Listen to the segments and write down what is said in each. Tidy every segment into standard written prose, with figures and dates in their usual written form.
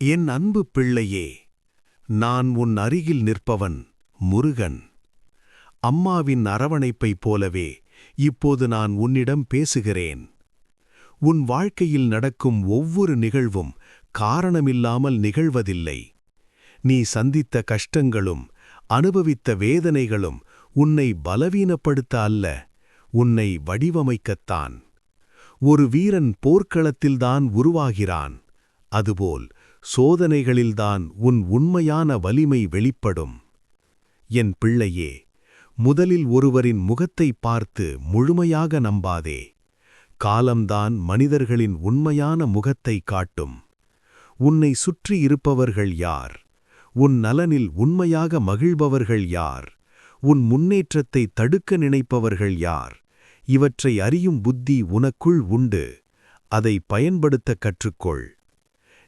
என் அன்பு பிள்ளையே, நான் உன் அருகில் நிற்பவன் முருகன். அம்மாவின் அரவணைப்பைப் போலவே இப்போது நான் உன்னிடம் பேசுகிறேன். உன் வாழ்க்கையில் நடக்கும் ஒவ்வொரு நிகழ்வும் காரணமில்லாமல் நிகழ்வதில்லை. நீ சந்தித்த கஷ்டங்களும் அனுபவித்த வேதனைகளும் உன்னை பலவீனப்படுத்த அல்ல, உன்னை வடிவமைக்கத்தான். ஒரு வீரன் போர்க்களத்தில்தான் உருவாகிறான், அதுபோல் சோதனைகளில்தான் உன் உண்மையான வலிமை வெளிப்படும். என் பிள்ளையே, முதலில் ஒருவரின் முகத்தை பார்த்து முழுமையாக நம்பாதே. காலம்தான் மனிதர்களின் உண்மையான முகத்தை காட்டும். உன்னை சுற்றி இருப்பவர்கள் யார்? உன் நலனில் உண்மையாக மகிழ்பவர்கள் யார்? உன் முன்னேற்றத்தை தடுக்க நினைப்பவர்கள் யார்? இவற்றை அறியும் புத்தி உனக்குள் உண்டு. அதை பயன்படுத்த கற்றுக்கொள்.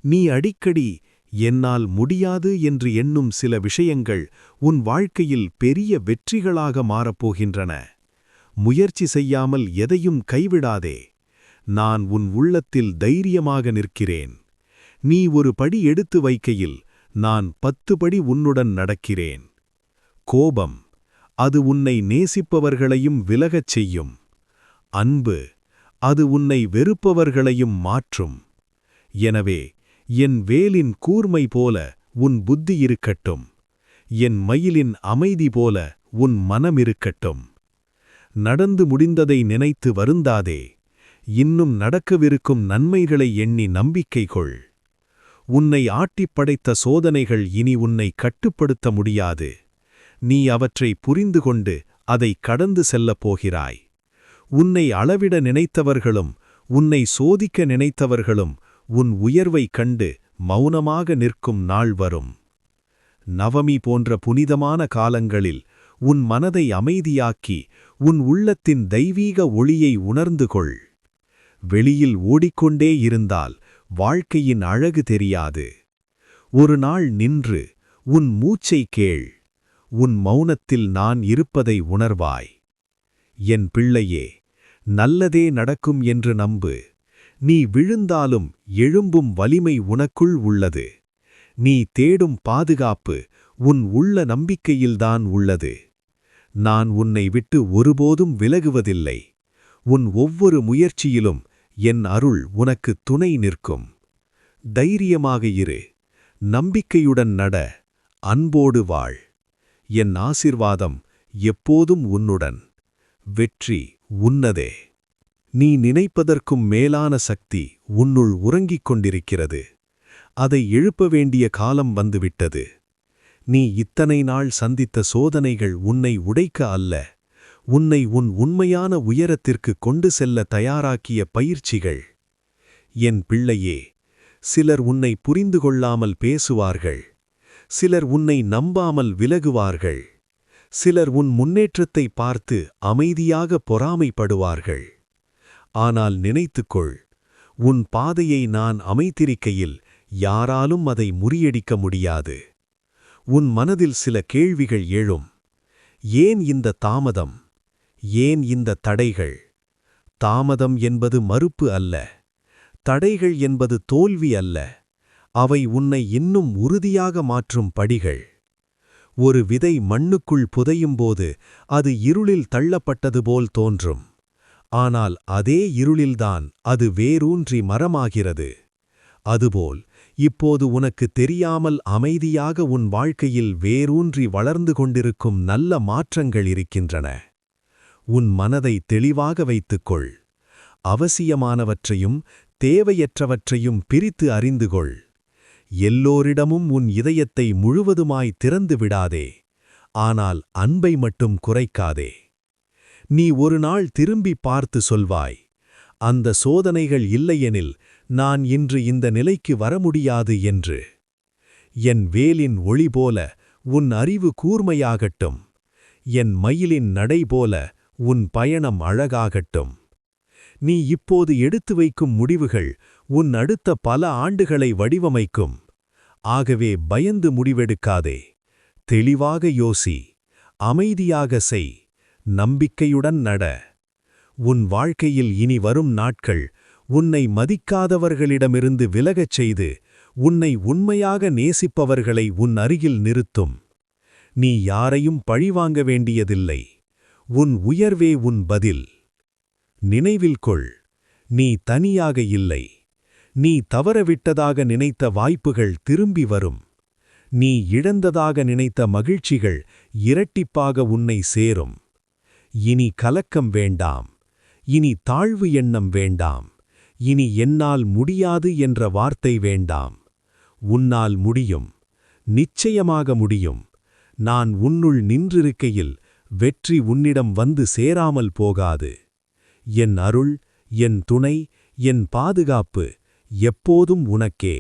நீ அடிக்கடி என்னால் முடியாது என்று எண்ணும் சில விஷயங்கள் உன் வாழ்க்கையில் பெரிய வெற்றிகளாக மாறப்போகின்றன. முயற்சி செய்யாமல் எதையும் கைவிடாதே. நான் உன் உள்ளத்தில் தைரியமாக நிற்கிறேன். நீ ஒரு படி எடுத்து வைக்கையில் நான் 10 படி உன்னுடன் நடக்கிறேன். கோபம், அது உன்னை நேசிப்பவர்களையும் விலகச் செய்யும். அன்பு, அது உன்னை வெறுப்பவர்களையும் மாற்றும். எனவே என் வேலின் கூர்மை போல உன் புத்தி இருக்கட்டும். என் மயிலின் அமைதி போல உன் மனமிருக்கட்டும். நடந்து முடிந்ததை நினைத்து வருந்தாதே. இன்னும் நடக்கவிருக்கும் நன்மைகளை எண்ணி நம்பிக்கை கொள். உன்னை ஆட்டிப் படைத்த சோதனைகள் இனி உன்னை கட்டுப்படுத்த முடியாது. நீ அவற்றை புரிந்து கொண்டு அதை கடந்து செல்லப் போகிறாய். உன்னை அளவிட நினைத்தவர்களும் உன்னை சோதிக்க நினைத்தவர்களும் உன் உயர்வை கண்டு மௌனமாக நிற்கும் நாள் வரும். நவமி போன்ற புனிதமான காலங்களில் உன் மனதை அமைதியாக்கி உன் உள்ளத்தின் தெய்வீக ஒளியை உணர்ந்து கொள். வெளியில் ஓடிக்கொண்டே இருந்தால் வாழ்க்கையின் அழகு தெரியாது. ஒரு நாள் நின்று உன் மூச்சை கேள். உன் மௌனத்தில் நான் இருப்பதை உணர்வாய். என் பிள்ளையே, நல்லதே நடக்கும் என்று நம்பு. நீ விழுந்தாலும் எழும்பும் வலிமை உனக்குள் உள்ளது. நீ தேடும் பாதுகாப்பு உன் உள்ள நம்பிக்கையில்தான் உள்ளது. நான் உன்னை விட்டு ஒருபோதும் விலகுவதில்லை. உன் ஒவ்வொரு முயற்சியிலும் என் அருள் உனக்கு துணை நிற்கும். தைரியமாக இரு. நம்பிக்கையுடன் நட. அன்போடு வாழ். என் ஆசிர்வாதம் எப்போதும் உன்னுடன். வெற்றி உன்னதே. நீ நினைப்பதற்கும் மேலான சக்தி உன்னுள் உறங்கிக் கொண்டிருக்கிறது. அதை எழுப்ப வேண்டிய காலம் வந்துவிட்டது. நீ இத்தனை நாள் சந்தித்த சோதனைகள் உன்னை உடைக்க அல்ல, உன்னை உன் உண்மையான உயரத்திற்கு கொண்டு செல்ல தயாராக்கிய பயிற்சிகள். என் பிள்ளையே, சிலர் உன்னை புரிந்து கொள்ளாமல் பேசுவார்கள். சிலர் உன்னை நம்பாமல் விலகுவார்கள். சிலர் உன் முன்னேற்றத்தை பார்த்து அமைதியாக பொறாமைப்படுவார்கள். ஆனால் நினைத்துக்கொள், உன் பாதையை நான் அமைத்திருக்கையில் யாராலும் அதை முறியடிக்க முடியாது. உன் மனதில் சில கேள்விகள் எழும். ஏன் இந்த தாமதம்? ஏன் இந்த தடைகள்? தாமதம் என்பது மறுப்பு அல்ல. தடைகள் என்பது தோல்வி அல்ல. அவை உன்னை இன்னும் உறுதியாக மாற்றும் படிகள். ஒரு விதை மண்ணுக்குள் புதையும்போது அது இருளில் தள்ளப்பட்டது போல் தோன்றும். ஆனால் அதே இருளில்தான் அது வேரூன்றி மரமாகிறது. அதுபோல் இப்போது உனக்கு தெரியாமல் அமைதியாக உன் வாழ்க்கையில் வேரூன்றி வளர்ந்து கொண்டிருக்கும் நல்ல மாற்றங்கள் இருக்கின்றன. உன் மனதை தெளிவாக வைத்துக்கொள். அவசியமானவற்றையும் தேவையற்றவற்றையும் பிரித்து அறிந்துகொள். எல்லோரிடமும் உன் இதயத்தை முழுவதுமாய் திறந்து விடாதே. ஆனால் அன்பை மட்டும் குறைக்காதே. நீ ஒரு நாள் திரும்பி பார்த்து சொல்வாய், அந்த சோதனைகள் இல்லையெனில் நான் இன்று இந்த நிலைக்கு வர முடியாது என்று. என் வேலின் ஒளி போல உன் அறிவு கூர்மையாகட்டும். என் மயிலின் நடை போல உன் பயணம் அழகாகட்டும். நீ இப்போது எடுத்து வைக்கும் முடிவுகள் உன் அடுத்த பல ஆண்டுகளை வடிவமைக்கும். ஆகவே பயந்து முடிவெடுக்காதே. தெளிவாக யோசி. அமைதியாக செய். நம்பிக்கையுடன் நட. உன் வாழ்க்கையில் இனி வரும் நாட்கள் உன்னை மதிக்காதவர்களிடமிருந்து விலகச் செய்து உன்னை உண்மையாக நேசிப்பவர்களை உன் அருகில் நிறுத்தும். நீ யாரையும் பழிவாங்க வேண்டியதில்லை. உன் உயர்வே உன் பதில். நினைவில் கொள், நீ தனியாக இல்லை. நீ தவறவிட்டதாக நினைத்த வாய்ப்புகள் திரும்பி வரும். நீ இழந்ததாக நினைத்த மகிழ்ச்சிகள் இரட்டிப்பாக உன்னை சேரும். இனி கலக்கம் வேண்டாம். இனி தாழ்வு எண்ணம் வேண்டாம். இனி என்னால் முடியாது என்ற வார்த்தை வேண்டாம். உன்னால் முடியும். நிச்சயமாக முடியும். நான் உன்னுள் நின்றிருக்கையில் வெற்றி உன்னிடம் வந்து சேராமல் போகாது. என் அருள், என் துணை, என் பாதுகாப்பு எப்போதும் உனக்கே.